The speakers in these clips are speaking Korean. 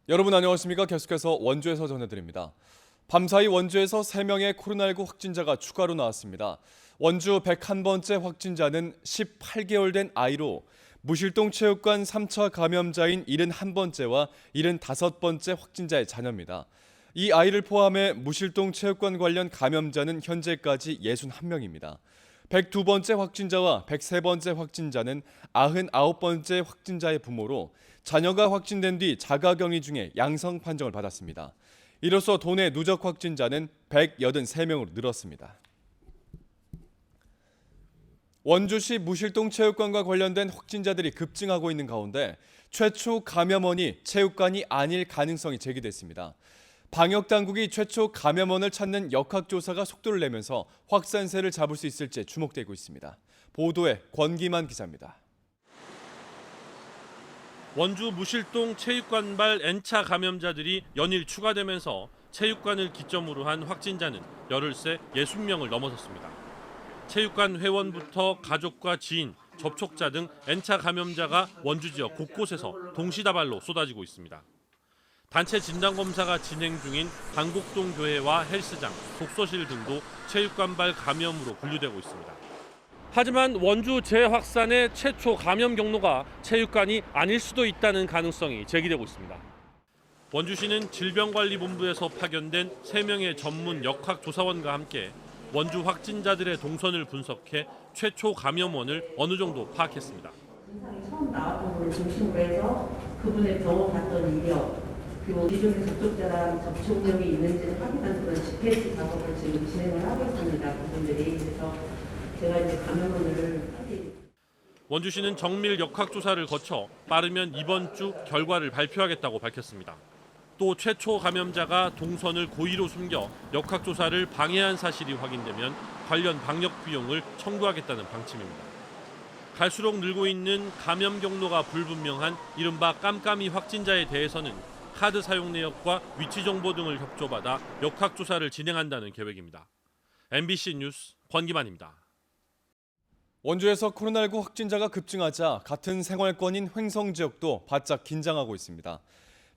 여러분 안녕하십니까? 계속해서 원주에서 전해드립니다. 밤사이 원주에서 3명의 코로나19 확진자가 추가로 나왔습니다. 원주 101번째 확진자는 18개월 된 아이로 무실동 체육관 3차 감염자인 71번째와 75번째 확진자의 자녀입니다. 이 아이를 포함해 무실동 체육관 관련 감염자는 현재까지 61명입니다. 102번째 확진자와 103번째 확진자는 99번째 확진자의 부모로 자녀가 확진된 뒤 자가격리 중에 양성 판정을 받았습니다. 이로써 도내 누적 확진자는 183명으로 늘었습니다. 원주시 무실동 체육관과 관련된 확진자들이 급증하고 있는 가운데 최초 감염원이 체육관이 아닐 가능성이 제기됐습니다. 방역당국이 최초 감염원을 찾는 역학조사가 속도를 내면서 확산세를 잡을 수 있을지 주목되고 있습니다. 보도에 권기만 기자입니다. 원주 무실동 체육관발 N차 감염자들이 연일 추가되면서 체육관을 기점으로 한 확진자는 열흘새 60명을 넘어섰습니다. 체육관 회원부터 가족과 지인, 접촉자 등 N차 감염자가 원주 지역 곳곳에서 동시다발로 쏟아지고 있습니다. 단체 진단검사가 진행 중인 강곡동 교회와 헬스장, 독서실 등도 체육관발 감염으로 분류되고 있습니다. 하지만 원주 재확산의 최초 감염 경로가 체육관이 아닐 수도 있다는 가능성이 제기되고 있습니다. 원주시는 질병관리본부에서 파견된 3명의 전문 역학조사원과 함께 원주 확진자들의 동선을 분석해 최초 감염원을 어느 정도 파악했습니다. 증상이 처음 나왔던 분을 중심으로 해서 그분의 병원 갔던 이력, 그리고 기존의 접촉자랑 접촉력이 있는지를 확인하는 그런 GPS 작업을 지금 진행을 하고 있습니다. 그분들이. 그래서 제가 이제 감염원을 원주시는 정밀 역학조사를 거쳐 빠르면 이번 주 결과를 발표하겠다고 밝혔습니다. 또 최초 감염자가 동선을 고의로 숨겨 역학조사를 방해한 사실이 확인되면 관련 방역 비용을 청구하겠다는 방침입니다. 갈수록 늘고 있는 감염 경로가 불분명한 이른바 깜깜이 확진자에 대해서는 카드 사용 내역과 위치 정보 등을 협조받아 역학조사를 진행한다는 계획입니다. MBC 뉴스 권기만입니다. 원주에서 코로나19 확진자가 급증하자 같은 생활권인 횡성 지역도 바짝 긴장하고 있습니다.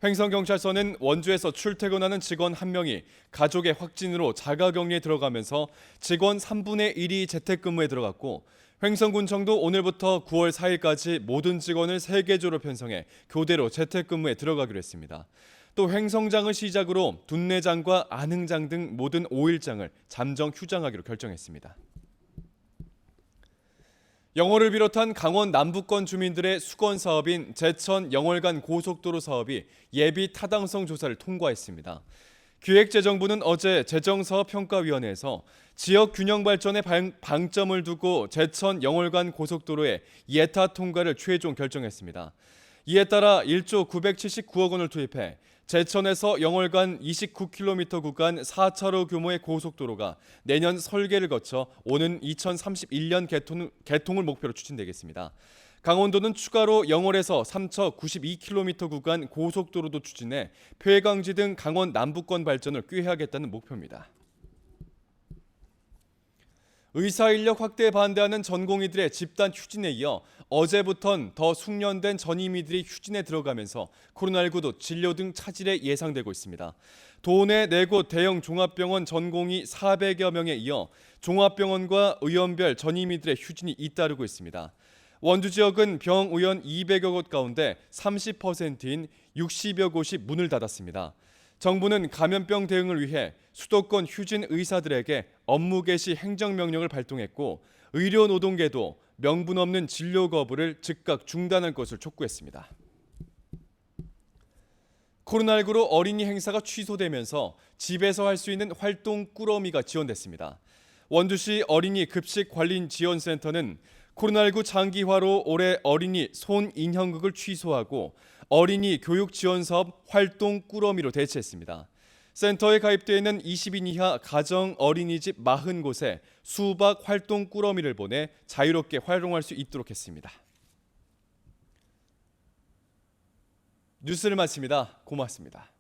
횡성경찰서는 원주에서 출퇴근하는 직원 1명이 가족의 확진으로 자가격리에 들어가면서 직원 3분의 1이 재택근무에 들어갔고 횡성군청도 오늘부터 9월 4일까지 모든 직원을 3개조로 편성해 교대로 재택근무에 들어가기로 했습니다. 또 횡성장을 시작으로 둔내장과 안흥장 등 모든 5일장을 잠정 휴장하기로 결정했습니다. 영월을 비롯한 강원 남부권 주민들의 수건 사업인 제천 영월간 고속도로 사업이 예비 타당성 조사를 통과했습니다. 기획재정부는 어제 재정사업평가위원회에서 지역 균형 발전에 방점을 두고 제천 영월간 고속도로의 예타 통과를 최종 결정했습니다. 이에 따라 1조 979억 원을 투입해 제천에서 영월간 29km 구간 4차로 규모의 고속도로가 내년 설계를 거쳐 오는 2031년 개통을 목표로 추진되겠습니다. 강원도는 추가로 영월에서 3차 92km 구간 고속도로도 추진해 폐광지 등 강원 남부권 발전을 꾀하겠다는 목표입니다. 의사인력 확대에 반대하는 전공의들의 집단 휴진에 이어 어제부턴 더 숙련된 전임의들이 휴진에 들어가면서 코로나19도 진료 등 차질에 예상되고 있습니다. 도내 4곳 대형 종합병원 전공의 400여 명에 이어 종합병원과 의원별 전임의들의 휴진이 잇따르고 있습니다. 원주 지역은 병 의원 200여 곳 가운데 30%인 60여 곳이 문을 닫았습니다. 정부는 감염병 대응을 위해 수도권 휴진 의사들에게 업무 개시 행정명령을 발동했고 의료노동계도 명분 없는 진료 거부를 즉각 중단할 것을 촉구했습니다. 코로나19로 어린이 행사가 취소되면서 집에서 할 수 있는 활동 꾸러미가 지원됐습니다. 원주시 어린이 급식관리지원센터는 코로나19 장기화로 올해 어린이 손인형극을 취소하고 어린이 교육 지원 사업 활동 꾸러미로 대체했습니다. 센터에 가입되어 있는 20인 이하 가정 어린이집 40곳에 수박 활동 꾸러미를 보내 자유롭게 활용할 수 있도록 했습니다. 뉴스를 마칩니다. 고맙습니다.